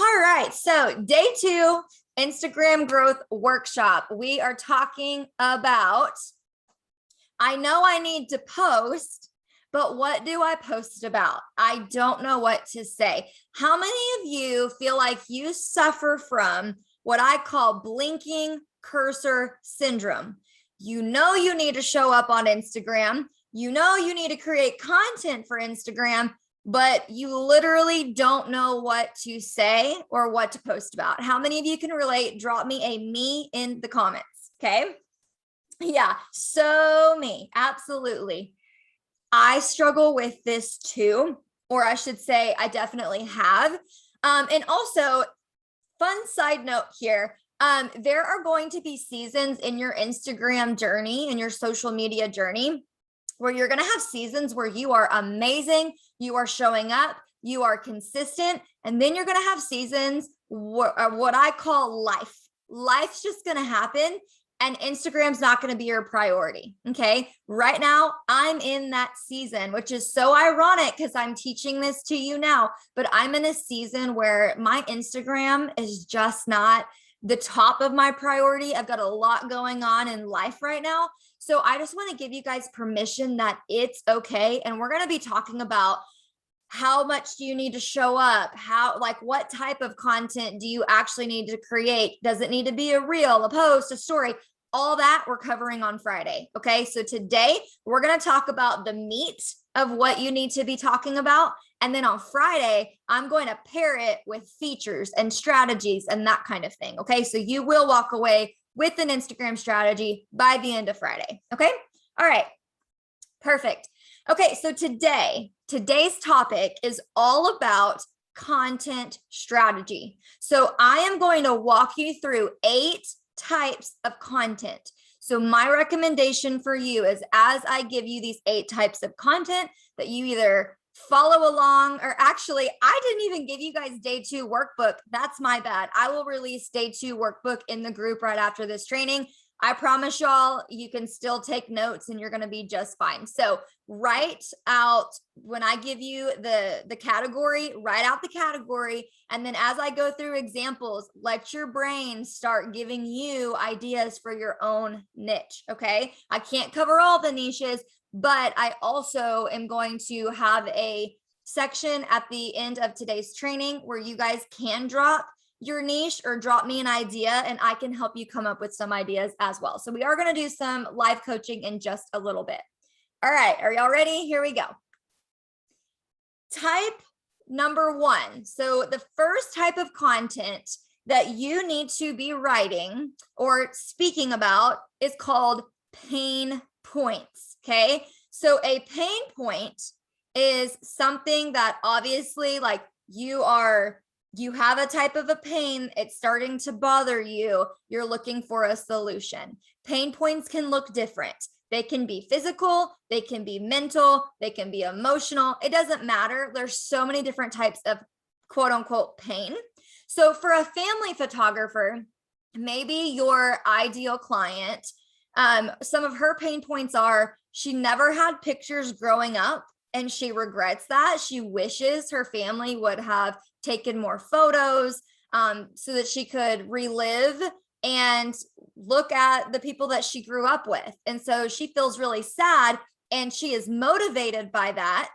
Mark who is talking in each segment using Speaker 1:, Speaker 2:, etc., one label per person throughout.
Speaker 1: All right. So day 2, Instagram growth workshop. We are talking about, I know I need to post, but what do I post about? I don't know what to say. How many of you feel like you suffer from what I call blinking cursor syndrome? You know you need to show up on Instagram. You know you need to create content for Instagram, but you literally don't know what to say or what to post about. How many of you can relate? Drop me a me in the comments, okay? Yeah, so me, absolutely. I struggle with this too, or I should say I definitely have. And also, fun side note here, there are going to be seasons in your Instagram journey, in your social media journey, where you're going to have seasons where you are amazing, you are showing up, you are consistent, and then you're going to have seasons what I call life. Life's just going to happen, and Instagram's not going to be your priority. Okay. Right now, I'm in that season, which is so ironic because I'm teaching this to you now, but I'm in a season where my Instagram is just not the top of my priority. I've got a lot going on in life right now. So I just want to give you guys permission that it's okay. And we're going to be talking about how much do you need to show up? What type of content do you actually need to create? Does it need to be a reel, a post, a story? All that we're covering on Friday. Okay. So today we're going to talk about the meat of what you need to be talking about. And then on Friday, I'm going to pair it with features and strategies and that kind of thing. Okay. So you will walk away with an Instagram strategy by the end of Friday. Okay. All right. Perfect. Okay. So today's topic is all about content strategy. So I am going to walk you through 8 types of content. So my recommendation for you is, as I give you these 8 types of content, that you either follow along, or actually, I didn't even give you guys day 2 workbook. That's my bad. I will release day 2 workbook in the group right after this training. I promise y'all, you can still take notes and you're going to be just fine. So write out, when I give you the category, write out the category. And then as I go through examples, let your brain start giving you ideas for your own niche. Okay. I can't cover all the niches, but I also am going to have a section at the end of today's training where you guys can drop your niche or drop me an idea and I can help you come up with some ideas as well. So we are going to do some live coaching in just a little bit. All right. Are y'all ready? Here we go. Type number 1. So the first type of content that you need to be writing or speaking about is called pain points. Okay. So a pain point is something that obviously, like, you have a type of a pain, it's starting to bother you, you're looking for a solution. Pain points can look different. They can be physical, they can be mental, they can be emotional. It doesn't matter. There's so many different types of quote unquote pain. So for a family photographer, maybe your ideal client, some of her pain points are, she never had pictures growing up and she regrets that. She wishes her family would have taken more photos so that she could relive and look at the people that she grew up with. And so she feels really sad, and she is motivated by that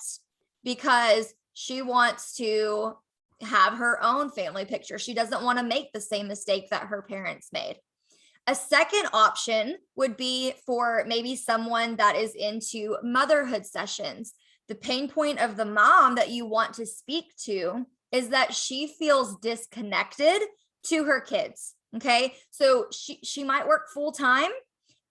Speaker 1: because she wants to have her own family picture. She doesn't want to make the same mistake that her parents made. A second option would be for maybe someone that is into motherhood sessions. The pain point of the mom that you want to speak to is that she feels disconnected to her kids. Okay. So she might work full time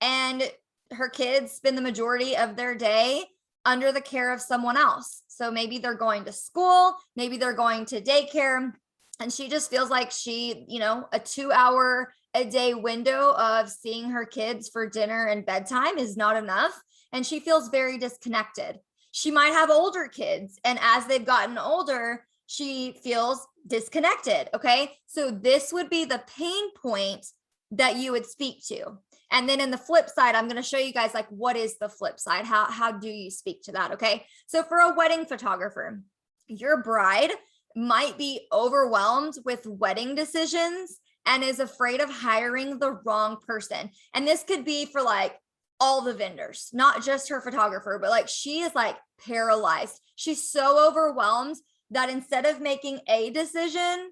Speaker 1: and her kids spend the majority of their day under the care of someone else. So maybe they're going to school, maybe they're going to daycare, and she just feels like she, a 2-hour a day window of seeing her kids for dinner and bedtime is not enough. And she feels very disconnected. She might have older kids, and as they've gotten older, she feels disconnected. Okay. So this would be the pain point that you would speak to. And then in the flip side, I'm going to show you guys, like, what is the flip side? How do you speak to that? Okay. So for a wedding photographer, your bride, might be overwhelmed with wedding decisions and is afraid of hiring the wrong person. And this could be for like all the vendors, not just her photographer, but like she is like paralyzed. She's so overwhelmed that instead of making a decision,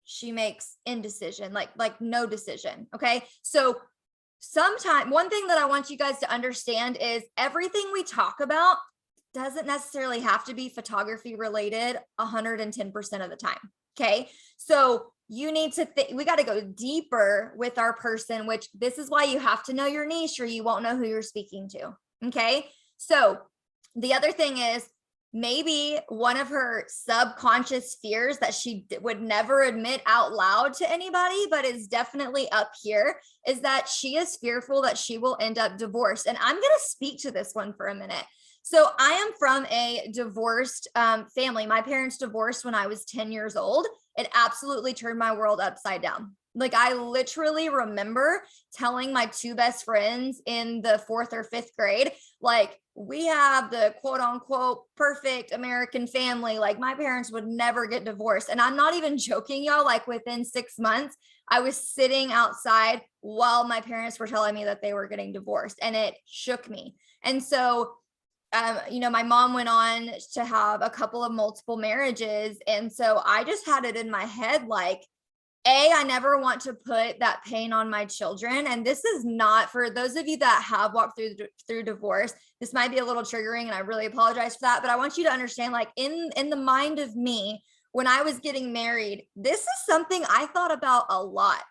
Speaker 1: she makes indecision, like no decision. Okay. So one thing that I want you guys to understand is everything we talk about doesn't necessarily have to be photography related 110% of the time. Okay. So you need to think, we got to go deeper with our person, which this is why you have to know your niche or you won't know who you're speaking to. Okay. So the other thing is maybe one of her subconscious fears that she would never admit out loud to anybody, but is definitely up here, is that she is fearful that she will end up divorced. And I'm going to speak to this one for a minute. So I am from a divorced family. My parents divorced when I was 10 years old. It absolutely turned my world upside down. Like I literally remember telling my two best friends in the 4th or 5th grade, like we have the quote unquote perfect American family. Like my parents would never get divorced. And I'm not even joking, y'all. Like within 6 months, I was sitting outside while my parents were telling me that they were getting divorced, and it shook me. And so my mom went on to have a couple of multiple marriages. And so I just had it in my head, like, I never want to put that pain on my children. And this is not for those of you that have walked through divorce. This might be a little triggering and I really apologize for that. But I want you to understand, like in the mind of me, when I was getting married, this is something I thought about a lot.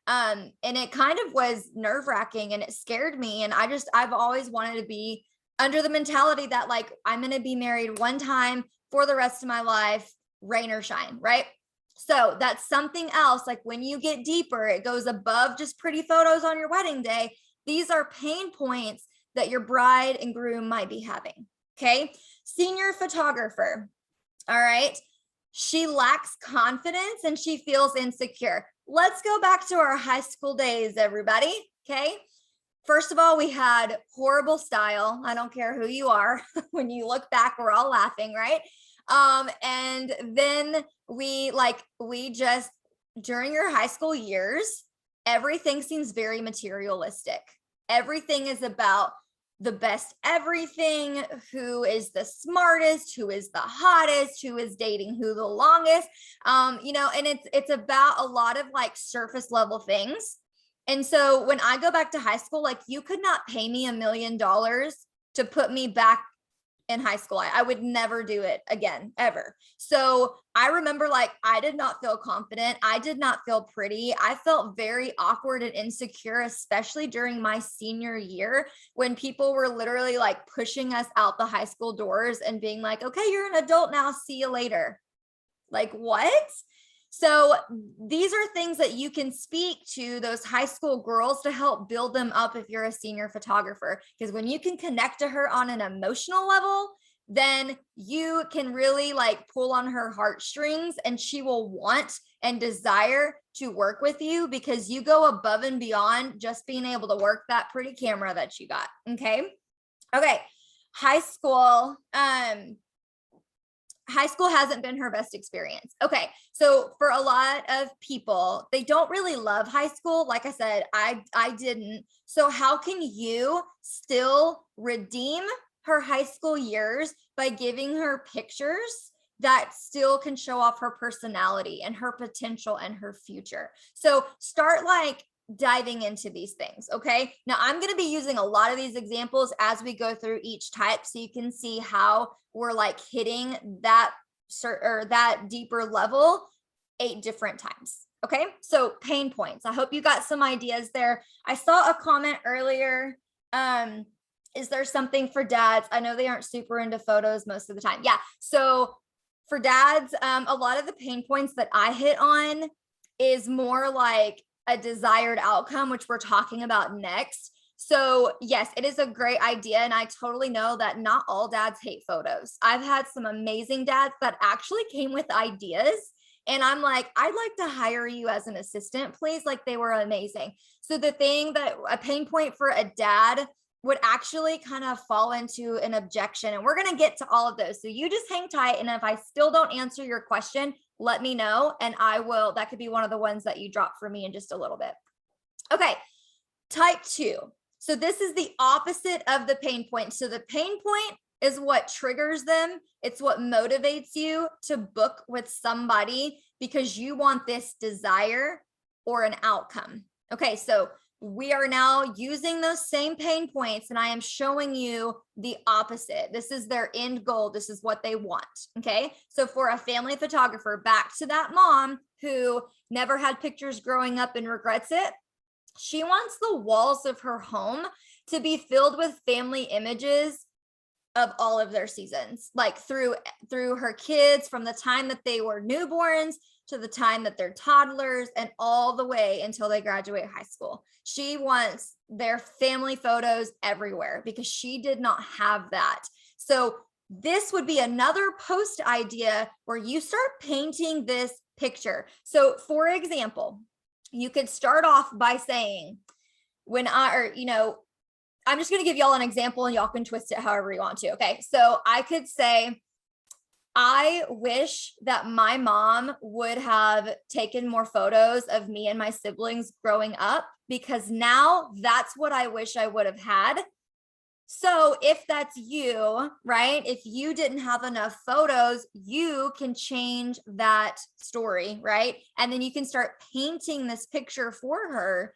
Speaker 1: And it kind of was nerve-wracking and it scared me. And I've always wanted to be under the mentality that like, I'm going to be married one time for the rest of my life, rain or shine, right? So that's something else. Like when you get deeper, it goes above just pretty photos on your wedding day. These are pain points that your bride and groom might be having. Okay. Senior photographer. All right. She lacks confidence and she feels insecure. Let's go back to our high school days, everybody. Okay. First of all, we had horrible style. I don't care who you are. When you look back, we're all laughing, right? And then we just, during your high school years, everything seems very materialistic. Everything is about the best everything, who is the smartest, who is the hottest, who is dating who the longest, and it's about a lot of like surface level things. And so when I go back to high school, like you could not pay me $1 million to put me back in high school. I would never do it again, ever. So I remember like, I did not feel confident. I did not feel pretty. I felt very awkward and insecure, especially during my senior year when people were literally like pushing us out the high school doors and being like, okay, you're an adult now. See you later. Like what? So these are things that you can speak to those high school girls to help build them up if you're a senior photographer. Because when you can connect to her on an emotional level, then you can really like pull on her heartstrings and she will want and desire to work with you because you go above and beyond just being able to work that pretty camera that you got. Okay. High school. High school hasn't been her best experience. Okay. So for a lot of people, they don't really love high school. Like I said, I didn't. So how can you still redeem her high school years by giving her pictures that still can show off her personality and her potential and her future? So start like diving into these things. Okay. Now I'm going to be using a lot of these examples as we go through each type so you can see how we're like hitting that deeper level 8 different times. Okay. So pain points. I hope you got some ideas there. I saw a comment earlier. Is there something for dads? I know they aren't super into photos most of the time. Yeah. So for dads, a lot of the pain points that I hit on is more like a desired outcome, which we're talking about next. So yes, it is a great idea. And I totally know that not all dads hate photos. I've had some amazing dads that actually came with ideas. And I'm like, I'd like to hire you as an assistant, please. Like they were amazing. So the thing that a pain point for a dad would actually kind of fall into an objection. And we're going to get to all of those. So you just hang tight. And if I still don't answer your question, let me know. And that could be one of the ones that you drop for me in just a little bit. Okay. Type 2. So this is the opposite of the pain point. So the pain point is what triggers them. It's what motivates you to book with somebody because you want this desire or an outcome. Okay, so we are now using those same pain points and I am showing you the opposite. This is their end goal. This is what they want. Okay, so for a family photographer, back to that mom who never had pictures growing up and regrets it, she wants the walls of her home to be filled with family images of all of their seasons, like through her kids from the time that they were newborns to the time that they're toddlers and all the way until they graduate high school. She wants their family photos everywhere because she did not have that. So this would be another post idea where you start painting this picture. So for example, you could start off by saying, I'm just going to give y'all an example and y'all can twist it however you want to. Okay. So I could say, I wish that my mom would have taken more photos of me and my siblings growing up because now that's what I wish I would have had. So if that's you, right? If you didn't have enough photos, you can change that story, right? And then you can start painting this picture for her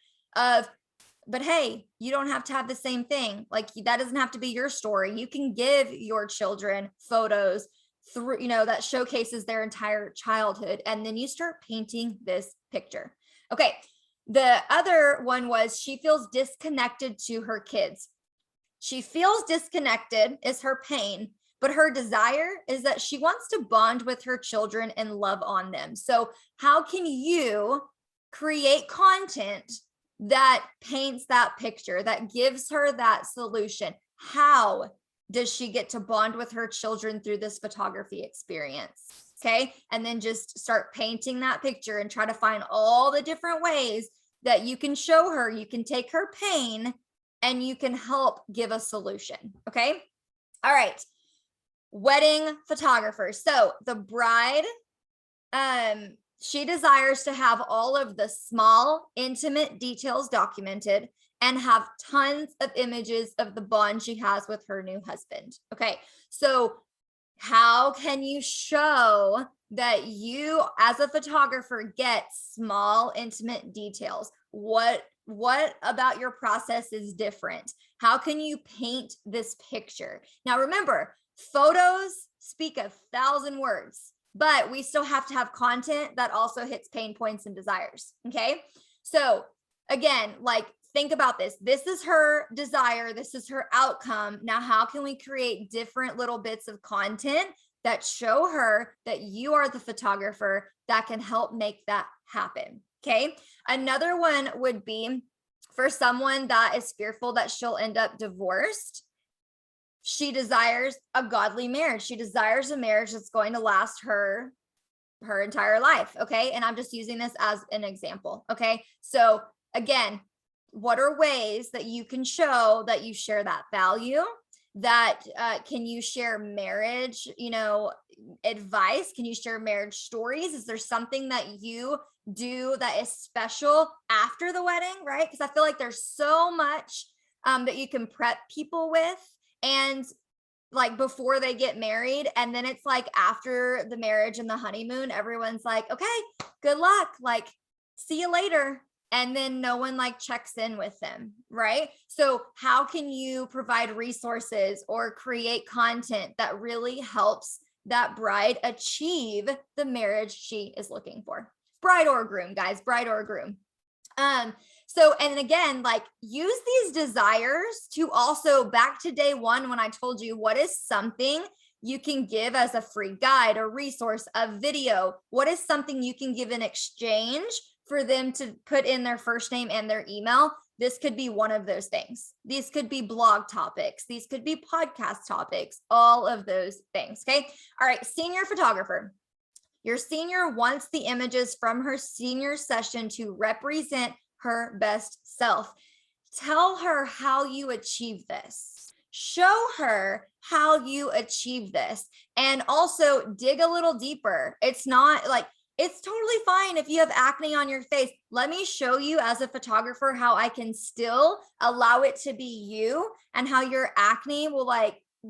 Speaker 1: but hey, you don't have to have the same thing. Like that doesn't have to be your story. You can give your children photos through, that showcases their entire childhood. And then you start painting this picture. Okay. The other one was she feels disconnected to her kids. She feels disconnected is her pain, but her desire is that she wants to bond with her children and love on them. So how can you create content that paints that picture, that gives her that solution? How does she get to bond with her children through this photography experience? Okay. And then just start painting that picture and try to find all the different ways that you can show her, you can take her pain and you can help give a solution. Okay. All right. Wedding photographer. So the bride, she desires to have all of the small, intimate details documented and have tons of images of the bond she has with her new husband. Okay, so how can you show that you, as a photographer, get small, intimate details? What about your process is different? How can you paint this picture? Now, remember, photos speak 1,000 words. But we still have to have content that also hits pain points and desires. Okay. So again, think about this. This is her desire. This is her outcome. Now, how can we create different little bits of content that show her that you are the photographer that can help make that happen? Okay. Another one would be for someone that is fearful that she'll end up divorced. She desires a godly marriage. She desires a marriage that's going to last her entire life. Okay. And I'm just using this as an example. Okay. So again, what are ways that you can show that you share that value? That can you share marriage, advice? Can you share marriage stories? Is there something that you do that is special after the wedding, right? Because I feel like there's so much that you can prep people with. And before they get married, and then it's after the marriage and the honeymoon, everyone's like, okay, good luck, see you later. And then no one checks in with them, right? So how can you provide resources or create content that really helps that bride achieve the marriage she is looking for? Bride or groom, guys, bride or groom. So, and again, use these desires to also, back to day one, when I told you what is something you can give as a free guide, a resource, a video, what is something you can give in exchange for them to put in their first name and their email? This could be one of those things. These could be blog topics. These could be podcast topics, all of those things. Okay. All right. Senior photographer. Your senior wants the images from her senior session to represent her best self. Tell her how you achieve this. Show her how you achieve this. And also dig a little deeper. It's not like, it's totally fine if you have acne on your face. Let me show you as a photographer how I can still allow it to be you, and how your acne will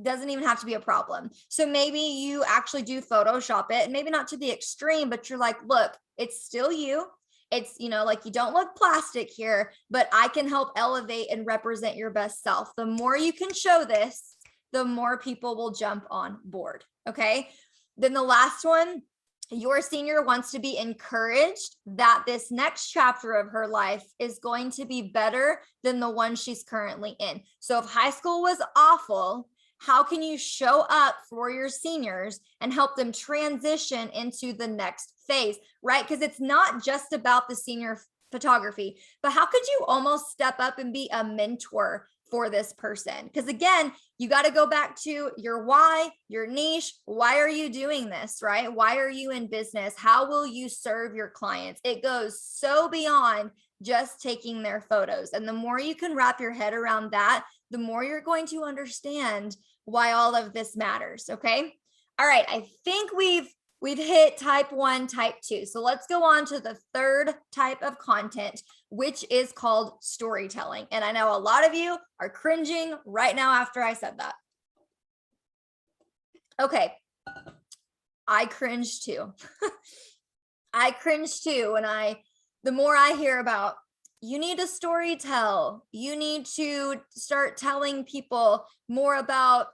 Speaker 1: doesn't even have to be a problem. So maybe you actually do Photoshop it, and maybe not to the extreme, but you're like, look, it's still you. It's, you don't look plastic here, but I can help elevate and represent your best self. The more you can show this, the more people will jump on board. Okay. Then the last one, your senior wants to be encouraged that this next chapter of her life is going to be better than the one she's currently in. So if high school was awful, how can you show up for your seniors and help them transition into the next phase, right? Because it's not just about the senior photography, but how could you almost step up and be a mentor for this person? Because again, you got to go back to your why, your niche. Why are you doing this, right? Why are you in business? How will you serve your clients? It goes so beyond just taking their photos. And the more you can wrap your head around that, the more you're going to understand why all of this matters. Okay. All right. I think we've hit type 1, type 2. So let's go on to the third type of content, which is called storytelling. And I know a lot of you are cringing right now after I said that. Okay. I cringe too. I cringe too. And the more I hear about, you need to story tell, you need to start telling people more about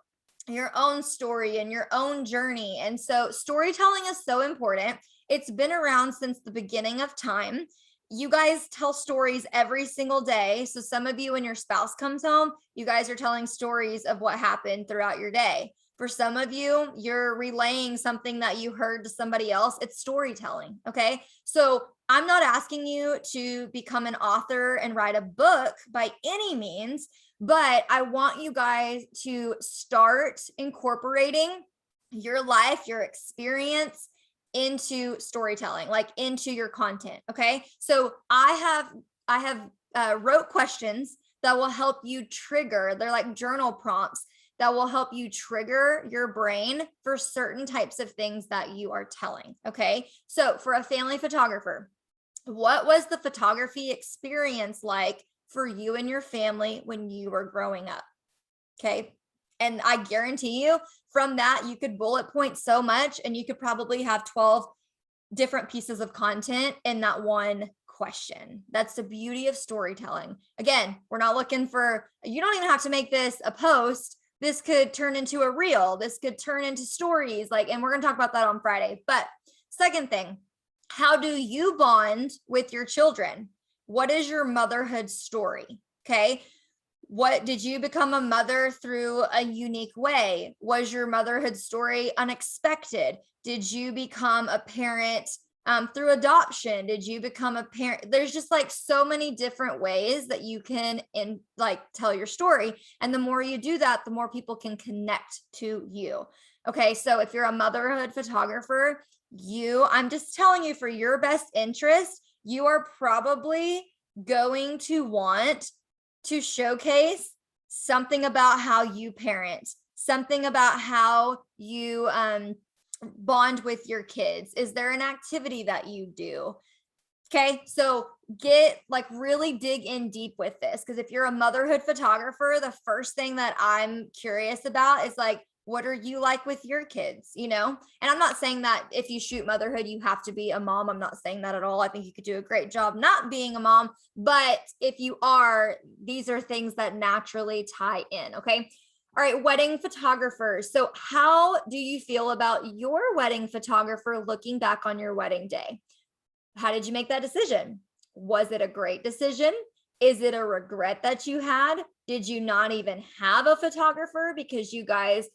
Speaker 1: your own story and your own journey. And so storytelling is so important. It's been around since the beginning of time. You guys tell stories every single day. So some of you, when your spouse comes home, you guys are telling stories of what happened throughout your day. For some of you, you're relaying something that you heard to somebody else. It's storytelling. Okay. So I'm not asking you to become an author and write a book by any means, but I want you guys to start incorporating your life, your experience into storytelling, like into your content. Okay. So I have wrote questions that will help you trigger. They're like journal prompts that will help you trigger your brain for certain types of things that you are telling. Okay. So for a family photographer, what was the photography experience like for you and your family when you were growing up? Okay. And I guarantee you from that, you could bullet point so much, and you could probably have 12 different pieces of content in that one question. That's the beauty of storytelling. Again, we're not looking for, you don't even have to make this a post. This could turn into a reel. This could turn into stories, and we're going to talk about that on Friday. But second thing, how do you bond with your children? What is your motherhood story? Okay. What did you become a mother through a unique way? Was your motherhood story unexpected? Did you become a parent through adoption? Did you become a parent? There's just so many different ways that you can tell your story. And the more you do that, the more people can connect to you. Okay. So if you're a motherhood photographer, I'm just telling you, for your best interest, you are probably going to want to showcase something about how you parent, something about how you bond with your kids. Is there an activity that you do? Okay. So really dig in deep with this. Because if you're a motherhood photographer, the first thing that I'm curious about is what are you like with your kids, And I'm not saying that if you shoot motherhood, you have to be a mom. I'm not saying that at all. I think you could do a great job not being a mom. But if you are, these are things that naturally tie in. Okay. All right. Wedding photographers. So how do you feel about your wedding photographer looking back on your wedding day? How did you make that decision? Was it a great decision? Is it a regret that you had? Did you not even have a photographer because you guys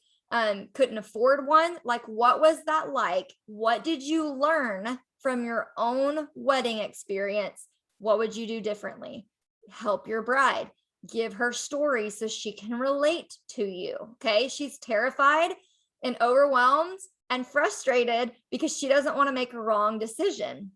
Speaker 1: couldn't afford one? What was that like? What did you learn from your own wedding experience? What would you do differently? Help your bride. Give her stories so she can relate to you. Okay. She's terrified and overwhelmed and frustrated because she doesn't want to make a wrong decision.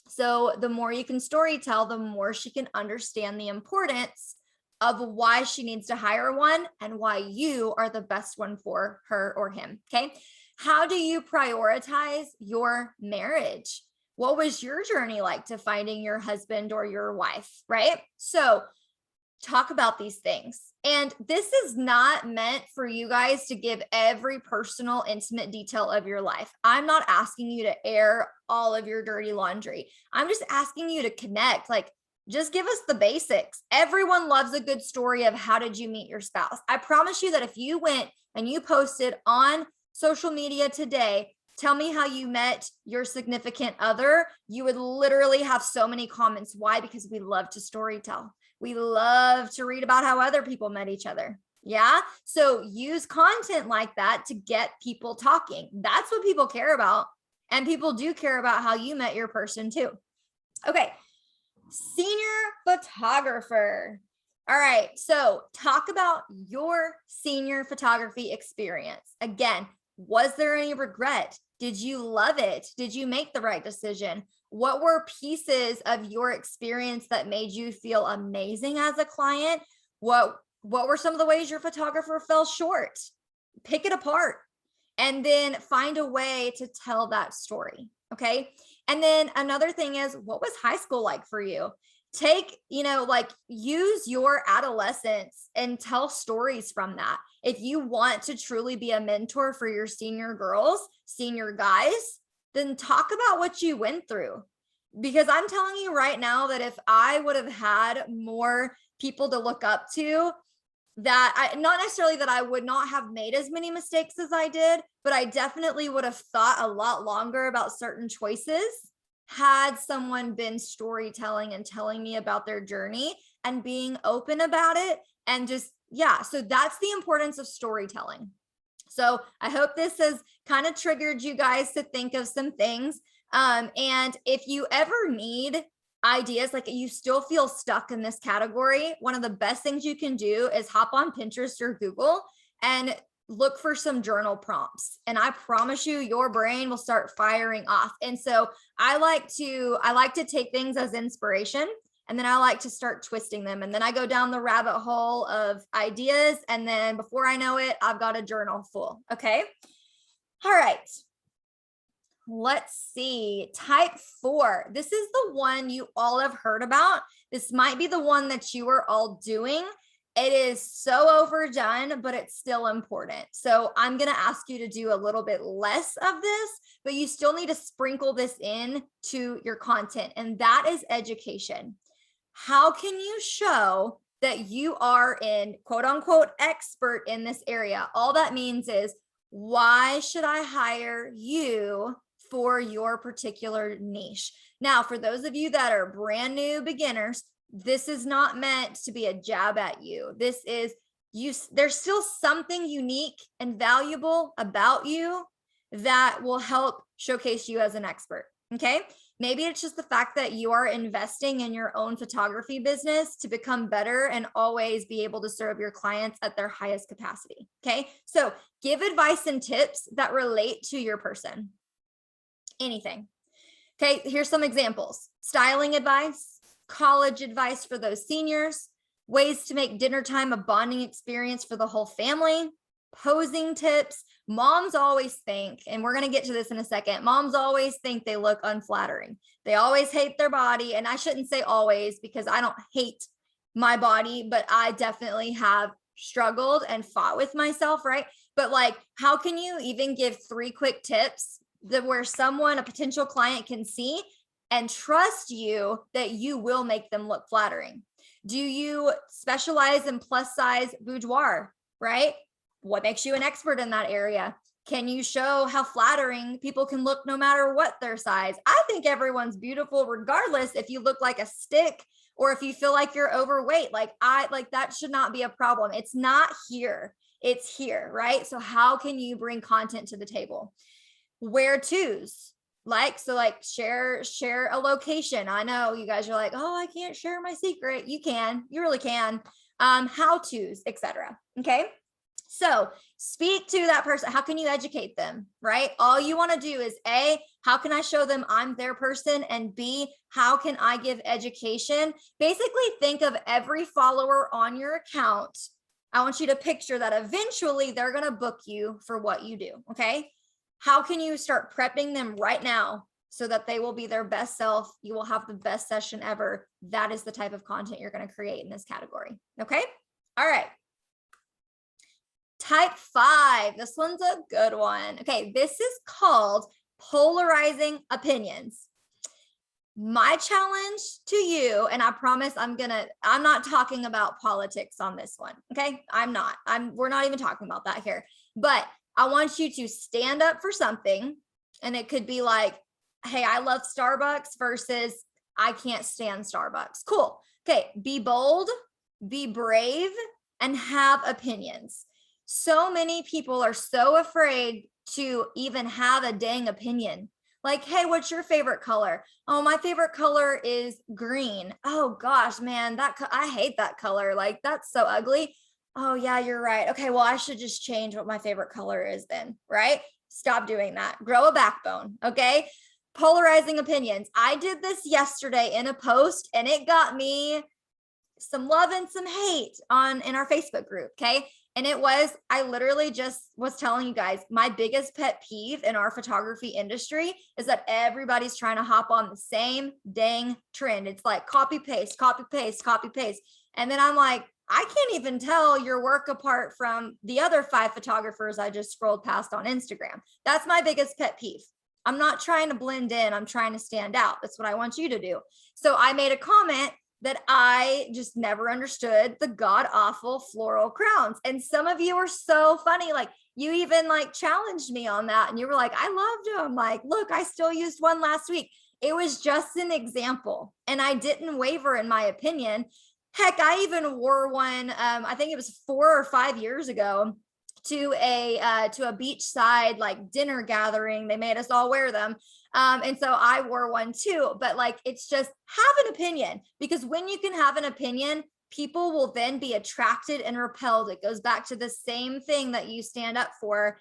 Speaker 1: So the more you can story tell, the more she can understand the importance of why she needs to hire one and why you are the best one for her or him. Okay. How do you prioritize your marriage? What was your journey like to finding your husband or your wife? Right. So talk about these things. And this is not meant for you guys to give every personal, intimate detail of your life. I'm not asking you to air all of your dirty laundry. I'm just asking you to connect. Like, just give us the basics. Everyone loves a good story of how did you meet your spouse. I promise you that if you went and you posted on social media today, tell me how you met your significant other, you would literally have so many comments. Why? Because we love to storytell. We love to read about how other people met each other. Yeah. So use content like that to get people talking. That's what people care about. And people do care about how you met your person too. Okay. Senior photographer. All right. So talk about your senior photography experience. Again, was there any regret? Did you love it? Did you make the right decision? What were pieces of your experience that made you feel amazing as a client? What were some of the ways your photographer fell short? Pick it apart and then find a way to tell that story. Okay. And then another thing is, what was high school like for you? Take, use your adolescence and tell stories from that. If you want to truly be a mentor for your senior girls, senior guys, then talk about what you went through. Because I'm telling you right now that if I would have had more people to look up to, not necessarily that I would not have made as many mistakes as I did, but I definitely would have thought a lot longer about certain choices had someone been storytelling and telling me about their journey and being open about it. And just, yeah, so that's the importance of storytelling. So I hope this has kind of triggered you guys to think of some things. And if you ever need ideas, like you still feel stuck in this category, one of the best things you can do is hop on Pinterest or Google and look for some journal prompts. And I promise you, your brain will start firing off. And so I like to take things as inspiration, and then I like to start twisting them. And then I go down the rabbit hole of ideas. And then before I know it, I've got a journal full. Okay. All right. Let's see. Type 4. This is the one you all have heard about. This might be the one that you are all doing. It is so overdone, but it's still important. So I'm going to ask you to do a little bit less of this, but you still need to sprinkle this in to your content. And that is education. How can you show that you are an quote unquote expert in this area? All that means is, why should I hire you for your particular niche? Now, for those of you that are brand new beginners, this is not meant to be a jab at you. This is there's still something unique and valuable about you that will help showcase you as an expert. Okay. Maybe it's just the fact that you are investing in your own photography business to become better and always be able to serve your clients at their highest capacity. Okay. So give advice and tips that relate to your person. Anything. Okay. Here's some examples: styling advice, college advice for those seniors, ways to make dinner time a bonding experience for the whole family, posing tips. Moms always think, and we're going to get to this in a second, moms always think they look unflattering. They always hate their body. And I shouldn't say always, because I don't hate my body, but I definitely have struggled and fought with myself, right? But like, how can you even give 3 quick tips that where someone, a potential client, can see and trust you that you will make them look flattering? Do you specialize in plus size boudoir, right? What makes you an expert in that area? Can you show how flattering people can look no matter what their size? I think everyone's beautiful regardless if you look like a stick or if you feel like you're overweight. Like that should not be a problem. It's not here. It's here, right? So how can you bring content to the table? Where to's. Share a location. I know you guys are like, oh, I can't share my secret. You can, you really can. How to's, etc. Okay. So speak to that person. How can you educate them, right? All you want to do is A, how can I show them I'm their person? And B, how can I give education? Basically think of every follower on your account. I want you to picture that eventually they're going to book you for what you do. Okay. How can you start prepping them right now so that they will be their best self? You will have the best session ever. That is the type of content you're going to create in this category. Okay. All right. Type 5. This one's a good one. Okay. This is called polarizing opinions. My challenge to you, and I promise I'm not talking about politics on this one. Okay. We're not even talking about that here, but I want you to stand up for something. And it could be like, hey, I love Starbucks versus I can't stand Starbucks. Cool. Okay. Be bold, be brave, and have opinions. So many people are so afraid to even have a dang opinion. Like, hey, what's your favorite color? Oh, my favorite color is green. Oh gosh, man, I hate that color. Like, that's so ugly. Oh yeah, you're right. Okay, well, I should just change what my favorite color is then, right? Stop doing that. Grow a backbone, okay? Polarizing opinions. I did this yesterday in a post and it got me some love and some hate in our Facebook group, okay? And I literally just was telling you guys, my biggest pet peeve in our photography industry is that everybody's trying to hop on the same dang trend. It's like copy, paste, copy, paste, copy, paste. And then I'm like, I can't even tell your work apart from the other 5 photographers I just scrolled past on Instagram. That's my biggest pet peeve. I'm not trying to blend in. I'm trying to stand out. That's what I want you to do. So I made a comment that I just never understood the god awful floral crowns. And some of you are so funny. Like you even like challenged me on that. And you were like, I loved them. Like, look, I still used one last week. It was just an example. And I didn't waver in my opinion. Heck, I even wore one. I think it was 4 or 5 years ago to a beachside like dinner gathering. They made us all wear them. And so I wore one too, but like, it's just have an opinion, because when you can have an opinion, people will then be attracted and repelled. It goes back to the same thing that you stand up for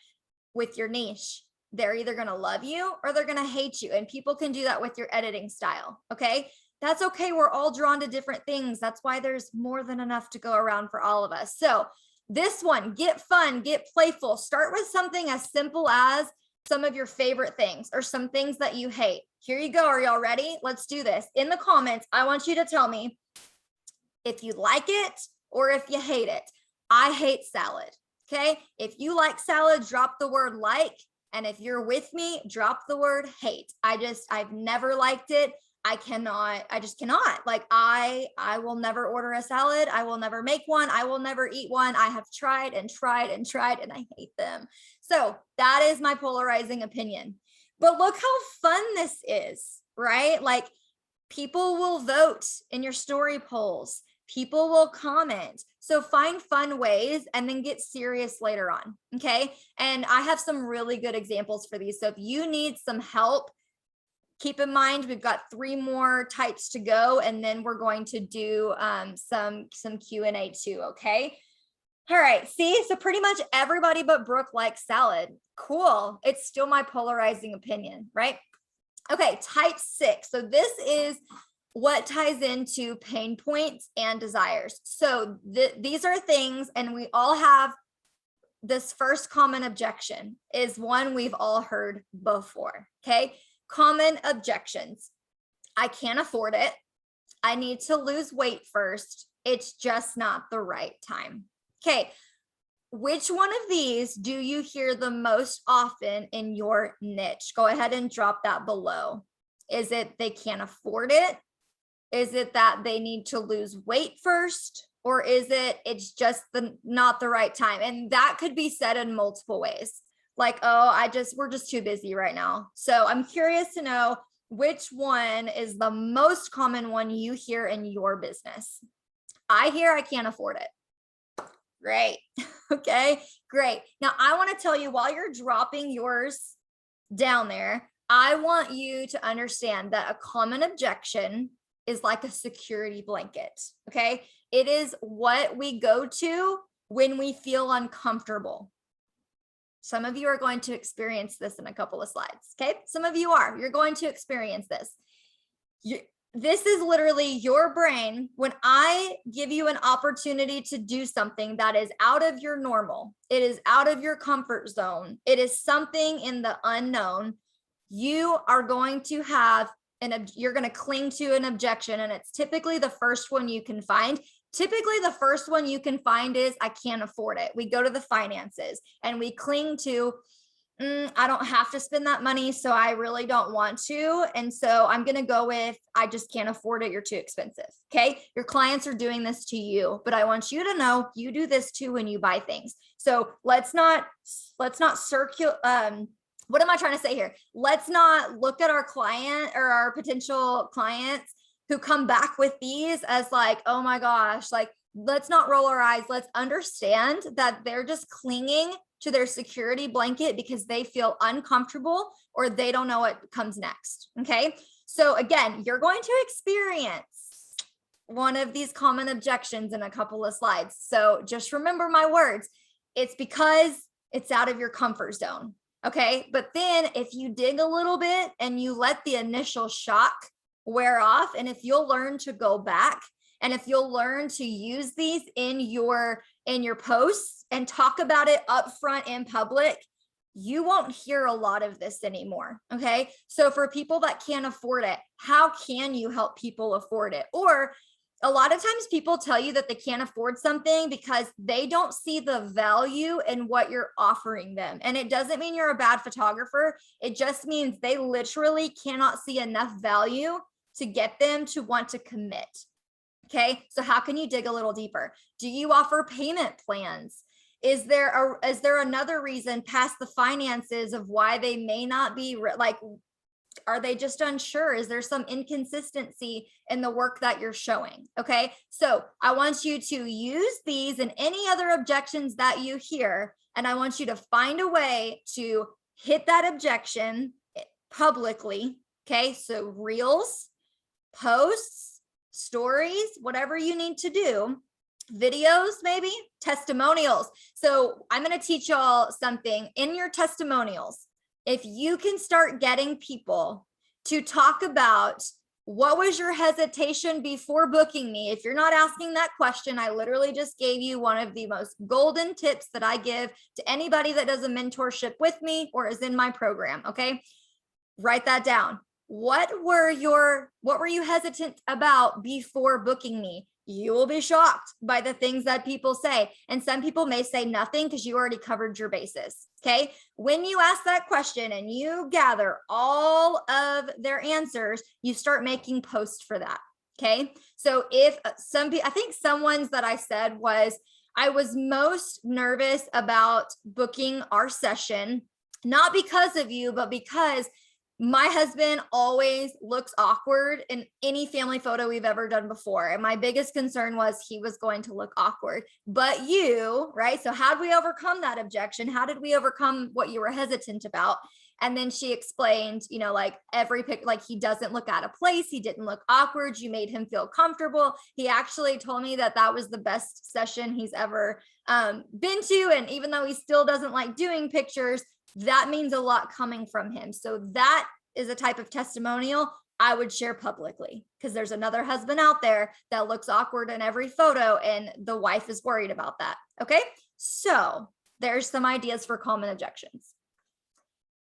Speaker 1: with your niche. They're either going to love you or they're going to hate you. And people can do that with your editing style. Okay. That's okay. We're all drawn to different things. That's why there's more than enough to go around for all of us. So this one, get fun, get playful. Start with something as simple as some of your favorite things or some things that you hate. Here you go. Are y'all ready? Let's do this. In the comments, I want you to tell me if you like it or if you hate it. I hate salad. Okay. If you like salad, drop the word like. And if you're with me, drop the word hate. I've never liked it. I just cannot. Like I will never order a salad. I will never make one. I will never eat one. I have tried and tried and tried and I hate them. So that is my polarizing opinion. But look how fun this is, right? Like people will vote in your story polls. People will comment. So find fun ways and then get serious later on. Okay. And I have some really good examples for these. So if you need some help, keep in mind, we've got 3 more types to go, and then we're going to do some Q&A too, okay? All right, see, so pretty much everybody but Brooke likes salad. Cool, it's still my polarizing opinion, right? Okay, type 6. So this is what ties into pain points and desires. So these are things, and we all have this first common objection is one we've all heard before, okay? Common objections. I can't afford it. I need to lose weight first. It's just not the right time. Okay. Which one of these do you hear the most often in your niche? Go ahead and drop that below. Is it they can't afford it? Is it that they need to lose weight first? Or is it's just not the right time? And that could be said in multiple ways. Like, oh, we're just too busy right now. So I'm curious to know which one is the most common one you hear in your business. I hear I can't afford it. Great. Okay, great. Now I want to tell you, while you're dropping yours down there, I want you to understand that a common objection is like a security blanket. Okay. It is what we go to when we feel uncomfortable. Some of you are going to experience this in a couple of slides. Okay. Some of you are, you're going to experience this. This is literally your brain. When I give you an opportunity to do something that is out of your normal, it is out of your comfort zone, it is something in the unknown, you are going to have you're going to cling to an objection. And it's typically the first one you can find. Typically, the first one you can find is, I can't afford it. We go to the finances and we cling to, I don't have to spend that money, so I really don't want to. And so I'm going to go with, I just can't afford it. You're too expensive. Okay. Your clients are doing this to you, but I want you to know you do this too when you buy things. So let's not circulate. What am I trying to say here? Let's not look at our client or our potential clients who come back with these as like, oh my gosh, like, let's not roll our eyes. Let's understand that they're just clinging to their security blanket because they feel uncomfortable or they don't know what comes next. Okay. So again, you're going to experience one of these common objections in a couple of slides. So just remember my words. It's because it's out of your comfort zone. Okay. But then if you dig a little bit and you let the initial shock wear off, and if you'll learn to go back, and if you'll learn to use these in your posts and talk about it up front in public, you won't hear a lot of this anymore. Okay. So for people that can't afford it, how can you help people afford it? Or a lot of times people tell you that they can't afford something because they don't see the value in what you're offering them. And it doesn't mean you're a bad photographer. It just means they literally cannot see enough value to get them to want to commit. Okay. So how can you dig a little deeper? Do you offer payment plans? Is there another reason past the finances of why they may not be like, are they just unsure? Is there some inconsistency in the work that you're showing? Okay. So I want you to use these and any other objections that you hear. And I want you to find a way to hit that objection publicly. Okay. So reels, posts, stories, whatever you need to do, videos, maybe testimonials. So I'm going to teach y'all something in your testimonials. If you can start getting people to talk about what was your hesitation before booking me, if you're not asking that question, I literally just gave you one of the most golden tips that I give to anybody that does a mentorship with me or is in my program. Okay. Write that down. What were you hesitant about before booking me? You will be shocked by the things that people say. And some people may say nothing because you already covered your bases. Okay. When you ask that question and you gather all of their answers, you start making posts for that. Okay. So if I think some ones that I said was, I was most nervous about booking our session, not because of you, but because my husband always looks awkward in any family photo we've ever done before. And my biggest concern was he was going to look awkward, but you, right? So how did we overcome that objection? How did we overcome what you were hesitant about? And then she explained, like every pic, like he doesn't look out of place. He didn't look awkward. You made him feel comfortable. He actually told me that was the best session he's ever been to. And even though he still doesn't like doing pictures, that means a lot coming from him. So that is a type of testimonial I would share publicly, because there's another husband out there that looks awkward in every photo and the wife is worried about that. Okay. So there's some ideas for common objections.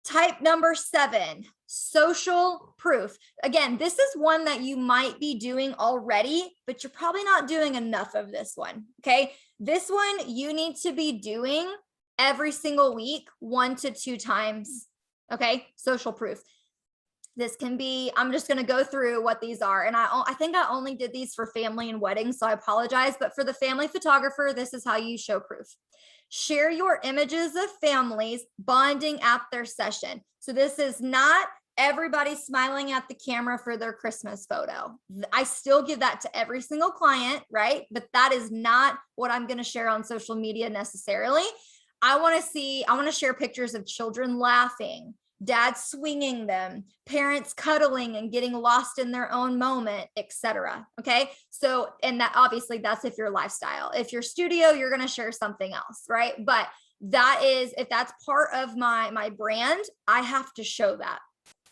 Speaker 1: Type number 7, social proof. Again, this is one that you might be doing already, but you're probably not doing enough of this one. Okay. This one you need to be doing every single week, 1 to 2 times. Okay. Social proof. This can be, I'm just going to go through what these are. And I think I only did these for family and weddings, so I apologize. But for the family photographer, this is how you show proof. Share your images of families bonding at their session. So this is not everybody smiling at the camera for their Christmas photo. I still give that to every single client, right? But that is not what I'm going to share on social media necessarily. I want to share pictures of children laughing, dad swinging them, parents cuddling and getting lost in their own moment, etc. Okay. So, and that obviously that's if your lifestyle. If you're studio, you're going to share something else, right? But that is, if that's part of my brand, I have to show that.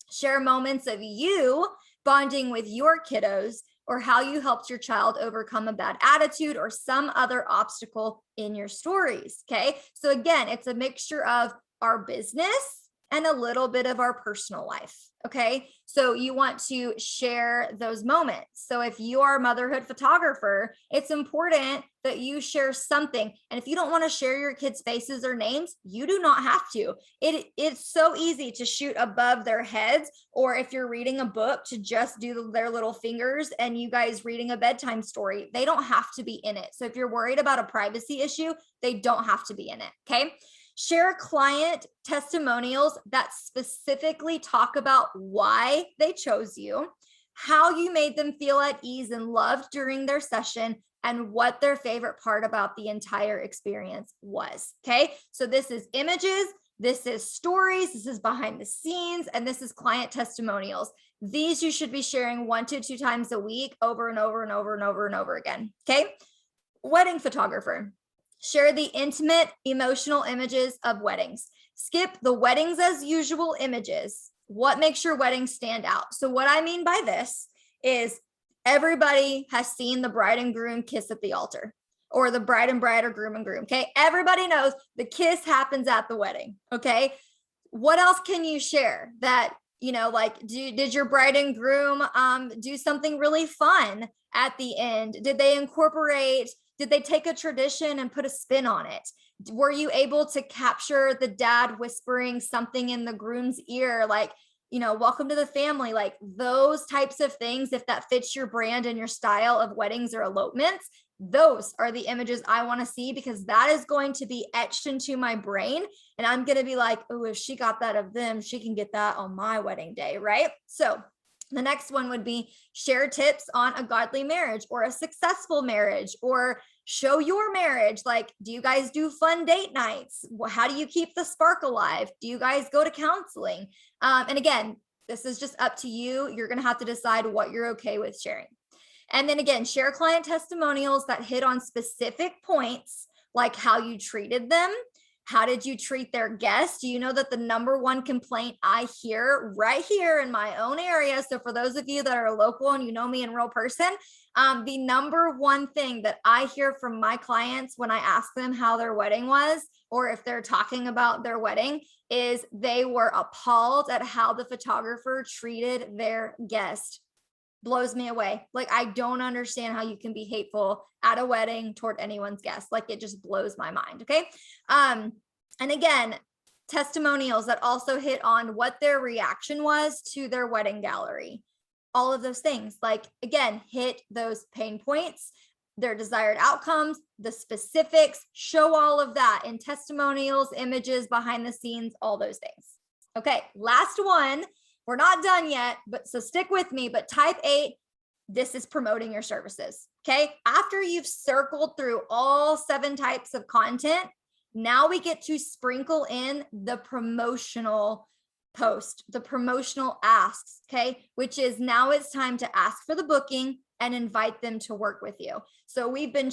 Speaker 1: Share moments of you bonding with your kiddos, or how you helped your child overcome a bad attitude or some other obstacle in your stories. Okay. So again, it's a mixture of our business and a little bit of our personal life. Okay. So you want to share those moments. So if you are a motherhood photographer, it's important that you share something. And if you don't want to share your kids' faces or names, you do not have to. It's so easy to shoot above their heads, or if you're reading a book, to just do their little fingers and you guys reading a bedtime story. They don't have to be in it. So if you're worried about a privacy issue, they don't have to be in it. Okay. Share client testimonials that specifically talk about why they chose you, how you made them feel at ease and loved during their session, and what their favorite part about the entire experience was. Okay. So this is images, this is stories, this is behind the scenes, and this is client testimonials. These you should be sharing 1 to 2 times a week, over and over and over and over and over again. Okay. Wedding photographer. Share the intimate, emotional images of weddings. Skip the weddings as usual images. What makes your wedding stand out? So what I mean by this is everybody has seen the bride and groom kiss at the altar, or the bride and bride, or groom and groom. Okay. Everybody knows the kiss happens at the wedding. Okay. What else can you share that, like, did your bride and groom do something really fun at the end? Did they take a tradition and put a spin on it? Were you able to capture the dad whispering something in the groom's ear, like, welcome to the family, like those types of things? If that fits your brand and your style of weddings or elopements, those are the images I want to see, because that is going to be etched into my brain. And I'm going to be like, oh, if she got that of them, she can get that on my wedding day. Right. So the next one would be share tips on a godly marriage or a successful marriage, or show your marriage. Like, do you guys do fun date nights? How do you keep the spark alive? Do you guys go to counseling? And again, this is just up to you. You're going to have to decide what you're okay with sharing. And then again, share client testimonials that hit on specific points, like how you treated them. How did you treat their guests? Do you know that the number one complaint I hear right here in my own area? So for those of you that are local and you know me in real person, the number one thing that I hear from my clients when I ask them how their wedding was, or if they're talking about their wedding, is they were appalled at how the photographer treated their guest. Blows me away. Like, I don't understand how you can be hateful at a wedding toward anyone's guest. Like, it just blows my mind. Okay. And again, testimonials that also hit on what their reaction was to their wedding gallery. All of those things, like, again, hit those pain points, their desired outcomes, the specifics, show all of that in testimonials, images, behind the scenes, all those things. Okay. Last one. We're not done yet, but so stick with me. But type 8, this is promoting your services. Okay. After you've circled through all 7 types of content, now we get to sprinkle in the promotional post, the promotional asks. Okay. Which is, now it's time to ask for the booking and invite them to work with you. So we've been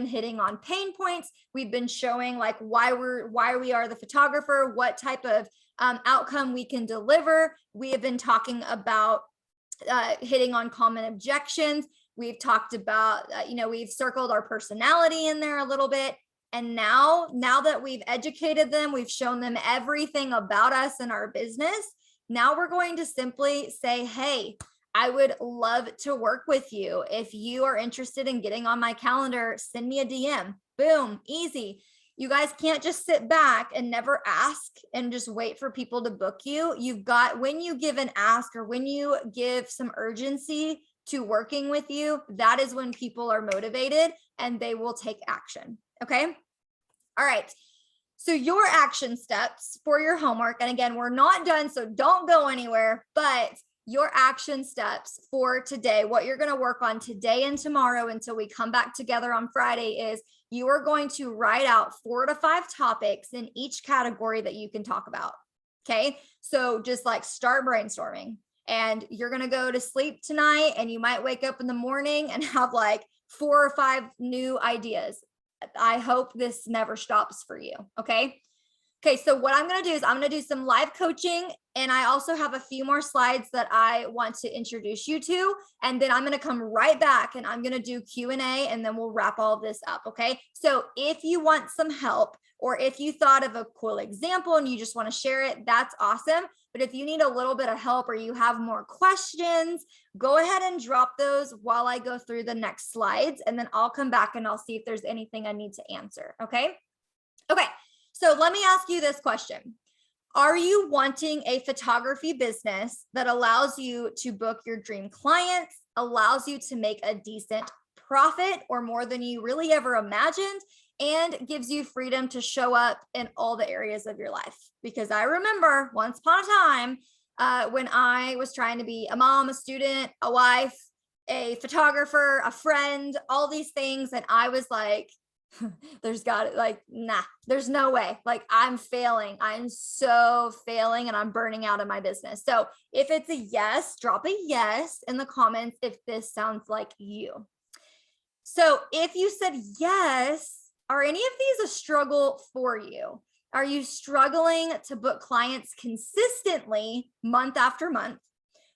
Speaker 1: hitting on pain points. We've been showing like why we are the photographer, what type of outcome we can deliver. We have been talking about hitting on common objections. We've talked about, we've circled our personality in there a little bit. And now that we've educated them, we've shown them everything about us and our business. Now we're going to simply say, hey, I would love to work with you. If you are interested in getting on my calendar, send me a DM. Boom, easy. You guys can't just sit back and never ask and just wait for people to book you. When you give an ask, or when you give some urgency to working with you, that is when people are motivated and they will take action. Okay. All right. So your action steps for your homework. And again, we're not done, so don't go anywhere, but your action steps for today, what you're going to work on today and tomorrow until we come back together on Friday, is you are going to write out 4 to 5 topics in each category that you can talk about. Okay. So just like start brainstorming, and you're going to go to sleep tonight and you might wake up in the morning and have like 4 or 5 new ideas. I hope this never stops for you. Okay. Okay, so what I'm going to do is I'm going to do some live coaching, and I also have a few more slides that I want to introduce you to, and then I'm going to come right back and I'm going to do Q&A, and then we'll wrap all of this up, okay? So if you want some help, or if you thought of a cool example and you just want to share it, that's awesome. But if you need a little bit of help or you have more questions, go ahead and drop those while I go through the next slides, and then I'll come back and I'll see if there's anything I need to answer, okay? Okay. So let me ask you this question. Are you wanting a photography business that allows you to book your dream clients, allows you to make a decent profit or more than you really ever imagined, and gives you freedom to show up in all the areas of your life? Because I remember once upon a time when I was trying to be a mom, a student, a wife, a photographer, a friend, all these things. And I was like, there's no way. Like, I'm failing. I'm so failing, and I'm burning out in my business. So if it's a yes, drop a yes in the comments if this sounds like you. So if you said yes, are any of these a struggle for you? Are you struggling to book clients consistently month after month?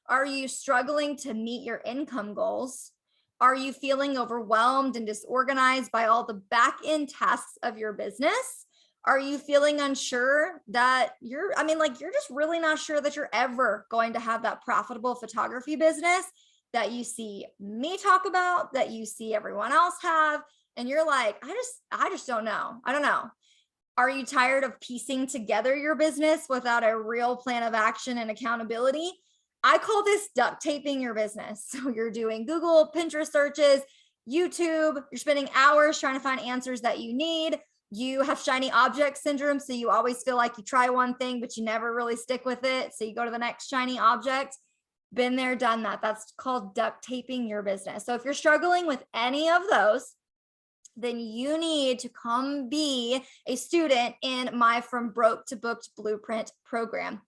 Speaker 1: Are you struggling to meet your income goals? Are you feeling overwhelmed and disorganized by all the back end tasks of your business? Are you feeling unsure that you're just really not sure that you're ever going to have that profitable photography business that you see me talk about, that you see everyone else have, and you're like, I just don't know. I don't know. Are you tired of piecing together your business without a real plan of action and accountability? I call this duct taping your business. So you're doing Google, Pinterest searches, YouTube, you're spending hours trying to find answers that you need. You have shiny object syndrome. So you always feel like you try one thing, but you never really stick with it. So you go to the next shiny object. Been there, done that. That's called duct taping your business. So if you're struggling with any of those, then you need to come be a student in my From Broke to Booked Blueprint program.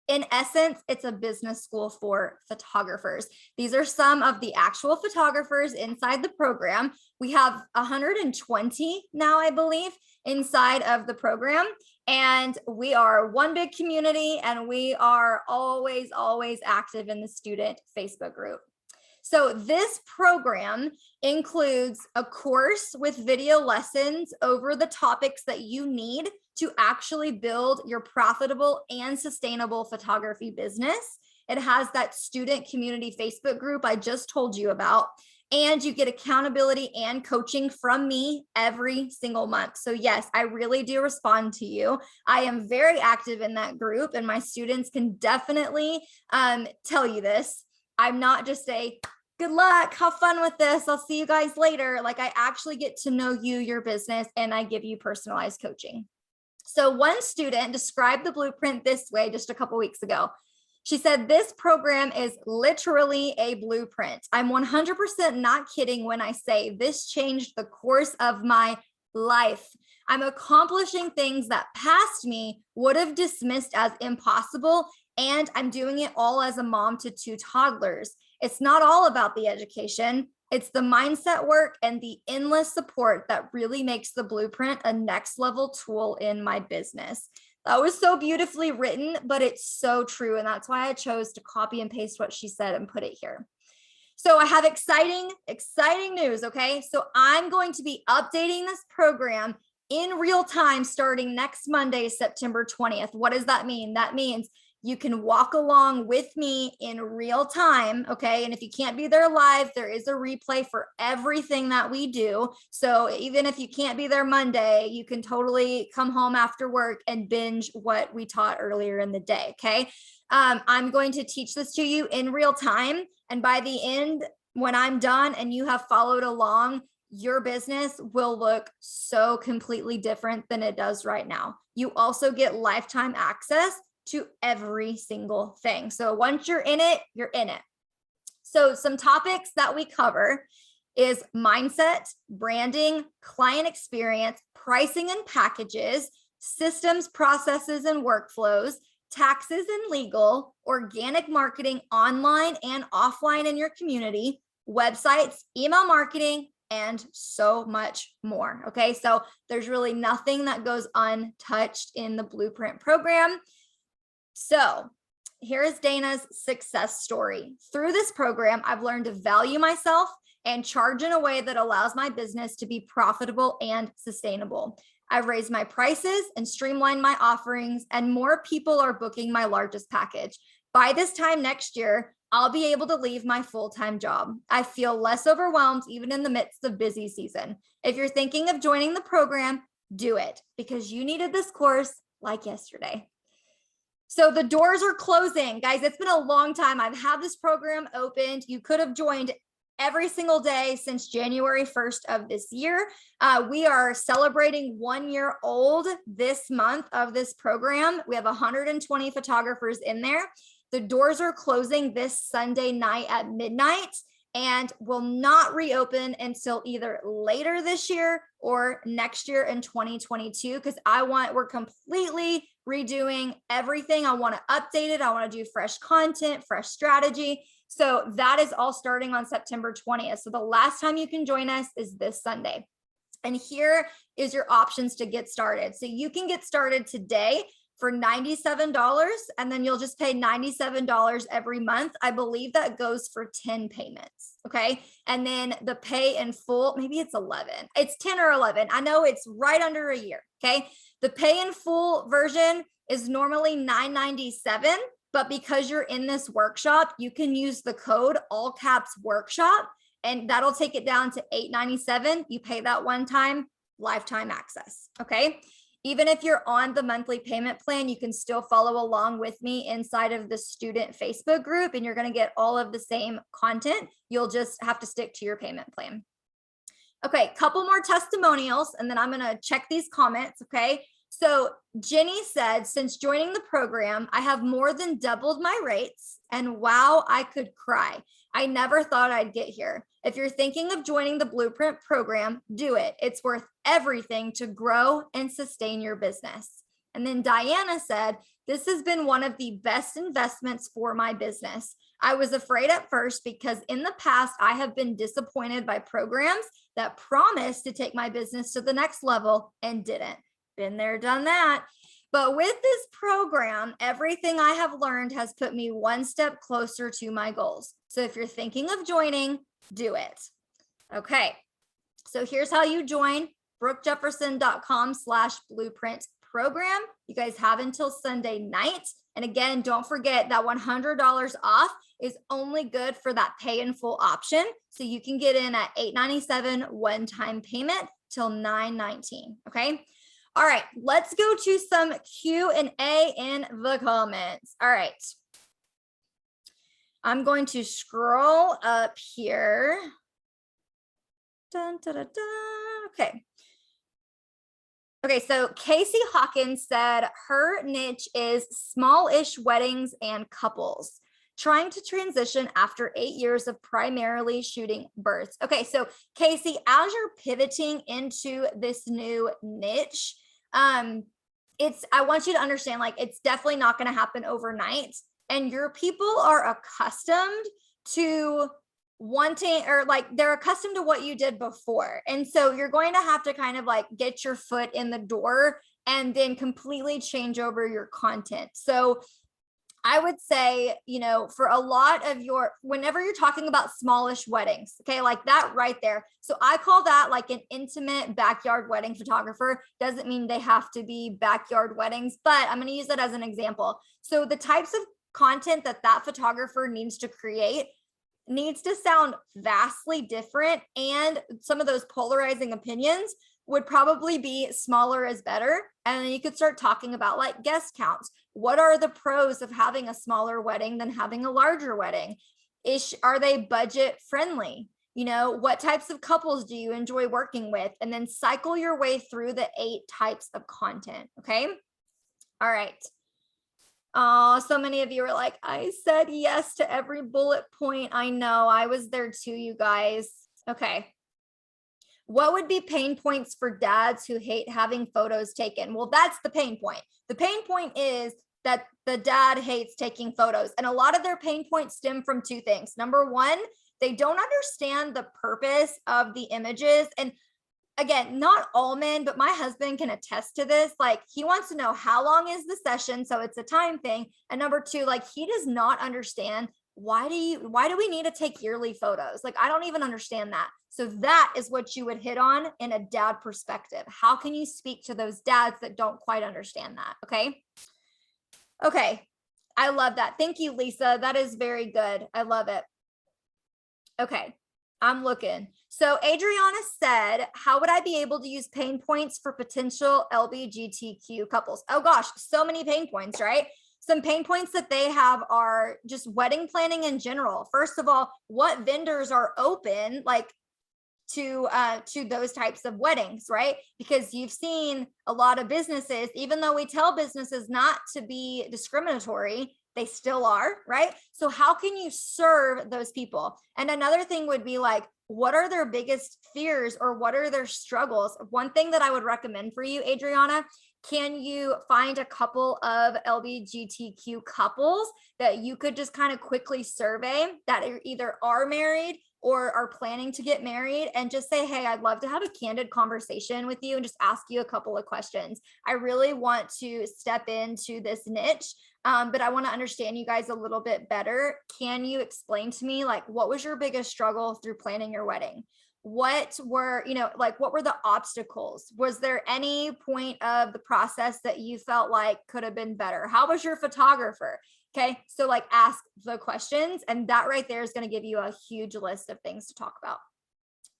Speaker 1: In essence, it's a business school for photographers. These are some of the actual photographers inside the program. We have 120 now, I believe, inside of the program. And we are one big community, and we are always active in the student Facebook group. So this program includes a course with video lessons over the topics that you need to actually build your profitable and sustainable photography business. It has that student community Facebook group I just told you about, and you get accountability and coaching from me every single month. So yes, I really do respond to you. I am very active in that group, and my students can definitely tell you this. I'm not just a good luck, have fun with this, I'll see you guys later. Like, I actually get to know you, your business, and I give you personalized coaching. So one student described the blueprint this way just a couple weeks ago. She said, this program is literally a blueprint. I'm 100% not kidding when I say this changed the course of my life. I'm accomplishing things that past me would have dismissed as impossible, and I'm doing it all as a mom to 2 toddlers. It's not all about the education. It's the mindset work and the endless support that really makes the blueprint a next level tool in my business. That was so beautifully written, but it's so true. And that's why I chose to copy and paste what she said and put it here. So I have exciting news. Okay. So I'm going to be updating this program in real time starting next Monday, September 20th. What does that mean? That means you can walk along with me in real time, okay? And if you can't be there live, there is a replay for everything that we do. So even if you can't be there Monday, you can totally come home after work and binge what we taught earlier in the day, okay? I'm going to teach this to you in real time. And by the end, when I'm done and you have followed along, your business will look so completely different than it does right now. You also get lifetime access to every single thing. So once you're in it, you're in it. So some topics that we cover is mindset, branding, client experience, pricing and packages, systems, processes, and workflows, taxes and legal, organic marketing online and offline in your community, websites, email marketing, and so much more. Okay, so there's really nothing that goes untouched in the Blueprint program. So here is Dana's success story. Through this program, I've learned to value myself and charge in a way that allows my business to be profitable and sustainable. I've raised my prices and streamlined my offerings, and more people are booking my largest package. By this time next year, I'll be able to leave my full-time job. I feel less overwhelmed even in the midst of busy season. If you're thinking of joining the program, do it because you needed this course like yesterday. So the doors are closing. Guys, it's been a long time. I've had this program opened. You could have joined every single day since January 1st of this year. We are celebrating 1 year old this month of this program. We have 120 photographers in there. The doors are closing this Sunday night at midnight and will not reopen until either later this year or next year in 2022, because we're completely redoing everything. I want to update it. I want to do fresh content, fresh strategy. So that is all starting on September 20th. So the last time you can join us is this Sunday. And here is your options to get started. So you can get started today for $97, and then you'll just pay $97 every month. I believe that goes for 10 payments. Okay. And then the pay in full, maybe it's 11. It's 10 or 11. I know it's right under a year. Okay. The pay in full version is normally $997, but because you're in this workshop, you can use the code all caps workshop, and that'll take it down to $897. You pay that one time, lifetime access. Okay. Even if you're on the monthly payment plan, you can still follow along with me inside of the student Facebook group, and you're going to get all of the same content. You'll just have to stick to your payment plan. Okay, couple more testimonials, and then I'm going to check these comments. Okay. So Jenny said, since joining the program, I have more than doubled my rates, and wow, I could cry. I never thought I'd get here. If you're thinking of joining the Blueprint program, do it. It's worth everything to grow and sustain your business. And then Diana said, this has been one of the best investments for my business. I was afraid at first because in the past, I have been disappointed by programs that promised to take my business to the next level and didn't. Been there, done that. But with this program, everything I have learned has put me one step closer to my goals. So if you're thinking of joining, do it. Okay. So here's how you join: brookejefferson.com/blueprint program. You guys have until Sunday night. And again, don't forget that $100 off is only good for that pay in full option. So you can get in at $897 one-time payment till $919. Okay. All right, let's go to some Q&A in the comments. All right. I'm going to scroll up here. Dun, dun, dun, dun. Okay. Okay, so Casey Hawkins said her niche is small-ish weddings and couples, trying to transition after 8 years of primarily shooting births. Okay, so Casey, as you're pivoting into this new niche, I want you to understand, like, it's definitely not going to happen overnight, and your people are accustomed to wanting, or like they're accustomed to what you did before. And so you're going to have to kind of like get your foot in the door and then completely change over your content. So I would say, for a lot of whenever you're talking about smallish weddings, okay, like that right there. So I call that like an intimate backyard wedding photographer. Doesn't mean they have to be backyard weddings, but I'm going to use that as an example. So the types of content that photographer needs to create needs to sound vastly different. And some of those polarizing opinions would probably be smaller is better. And then you could start talking about like guest counts. What are the pros of having a smaller wedding than having a larger wedding? Are they budget friendly? What types of couples do you enjoy working with? And then cycle your way through the 8 types of content. Okay. All right. Oh, so many of you are like, I said yes to every bullet point. I know, I was there too, you guys. Okay. What would be pain points for dads who hate having photos taken? Well, that's the pain point. The pain point is that the dad hates taking photos. And a lot of their pain points stem from two things. Number one, they don't understand the purpose of the images. And again, not all men, but my husband can attest to this. Like, he wants to know how long is the session. So it's a time thing. And number two, like, he does not understand why do we need to take yearly photos? Like, I don't even understand that. So that is what you would hit on in a dad perspective. How can you speak to those dads that don't quite understand that? Okay. Okay. I love that. Thank you, Lisa. That is very good. I love it. Okay. I'm looking. So Adriana said, how would I be able to use pain points for potential LGBTQ couples? Oh gosh, so many pain points, right? Some pain points that they have are just wedding planning in general. First of all, what vendors are open, like, to those types of weddings, right? Because you've seen a lot of businesses, even though we tell businesses not to be discriminatory, they still are, right? So how can you serve those people? And another thing would be like, what are their biggest fears or what are their struggles? One thing that I would recommend for you, Adriana, can you find a couple of LGBTQ couples that you could just kind of quickly survey that either are married or are planning to get married, and just say, hey, I'd love to have a candid conversation with you and just ask you a couple of questions. I really want to step into this niche, but I want to understand you guys a little bit better. Can you explain to me, like, what was your biggest struggle through planning your wedding? What were, what were the obstacles? Was there any point of the process that you felt like could have been better? How was your photographer? Okay. So like, ask the questions, and that right there is going to give you a huge list of things to talk about.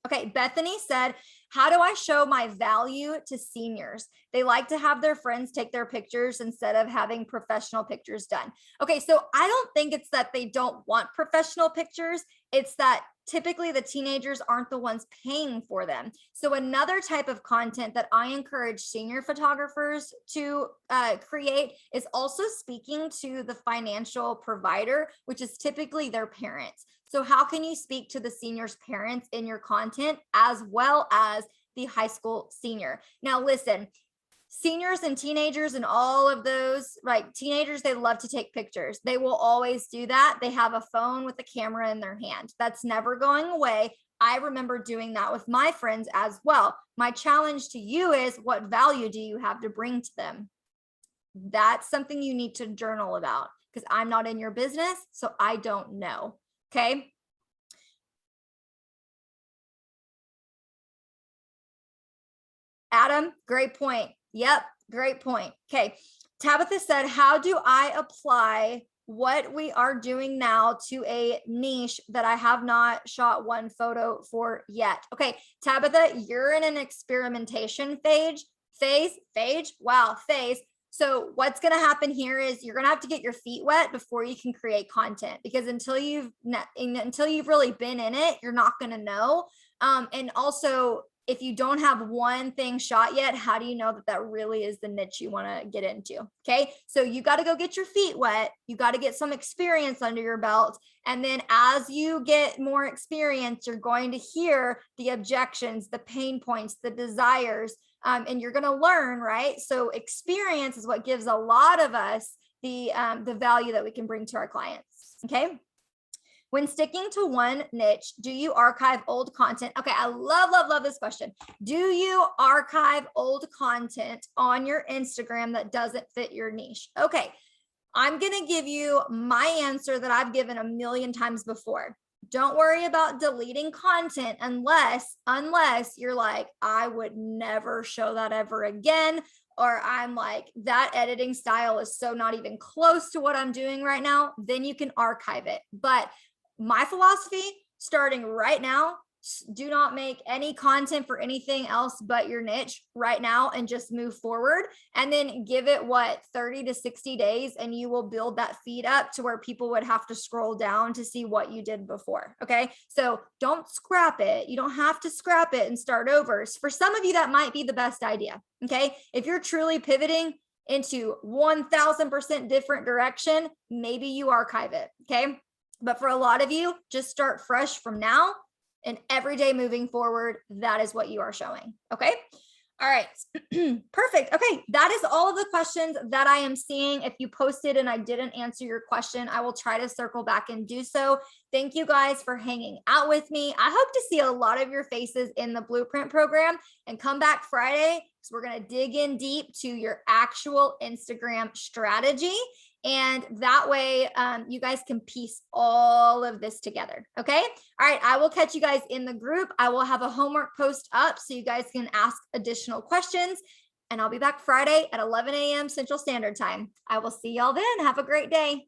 Speaker 1: Okay. Bethany said, how do I show my value to seniors? They like to have their friends take their pictures instead of having professional pictures done. Okay. So I don't think it's that they don't want professional pictures. It's that typically the teenagers aren't the ones paying for them. So another type of content that I encourage senior photographers to create is also speaking to the financial provider, which is typically their parents. So how can you speak to the senior's parents in your content as well as the high school senior? Now, listen, seniors and teenagers and all of those, like teenagers, they love to take pictures. They will always do that. They have a phone with a camera in their hand. That's never going away. I remember doing that with my friends as well. My challenge to you is, what value do you have to bring to them? That's something you need to journal about, because I'm not in your business, so I don't know. Okay. Adam, great point. Yep, great point. Okay. Tabitha said, how do I apply what we are doing now to a niche that I have not shot one photo for yet? Okay, Tabitha, you're in an experimentation phase. So what's going to happen here is you're going to have to get your feet wet before you can create content, because until you've really been in it, you're not going to know. And also, if you don't have one thing shot yet, how do you know that that really is the niche you want to get into? Okay. So you got to go get your feet wet. You got to get some experience under your belt. And then as you get more experience, you're going to hear the objections, the pain points, the desires, and you're going to learn, right? So experience is what gives a lot of us the value that we can bring to our clients. Okay. When sticking to one niche, do you archive old content? Okay, I love this question. Do you archive old content on your Instagram that doesn't fit your niche? Okay, I'm going to give you my answer that I've given a million times before. Don't worry about deleting content unless you're like, I would never show that ever again. Or I'm like, that editing style is so not even close to what I'm doing right now. Then you can archive it. But my philosophy, starting right now, do not make any content for anything else but your niche right now, and just move forward, and then give it 30 to 60 days, and you will build that feed up to where people would have to scroll down to see what you did before. Okay. So don't scrap it. You don't have to scrap it and start over. For some of you, that might be the best idea. Okay. If you're truly pivoting into 1000% different direction, maybe you archive it. Okay. But for a lot of you, just start fresh from now, and every day moving forward, that is what you are showing. Okay. All right. Perfect. Okay. That is all of the questions that I am seeing. If you posted and I didn't answer your question, I will try to circle back and do so. Thank you guys for hanging out with me. I hope to see a lot of your faces in the Blueprint program, and come back Friday because we're going to dig in deep to your actual Instagram strategy. And that way you guys can piece all of this together. Okay. All right. I will catch you guys in the group. I will have a homework post up so you guys can ask additional questions. And I'll be back Friday at 11 a.m. Central Standard Time. I will see y'all then. Have a great day.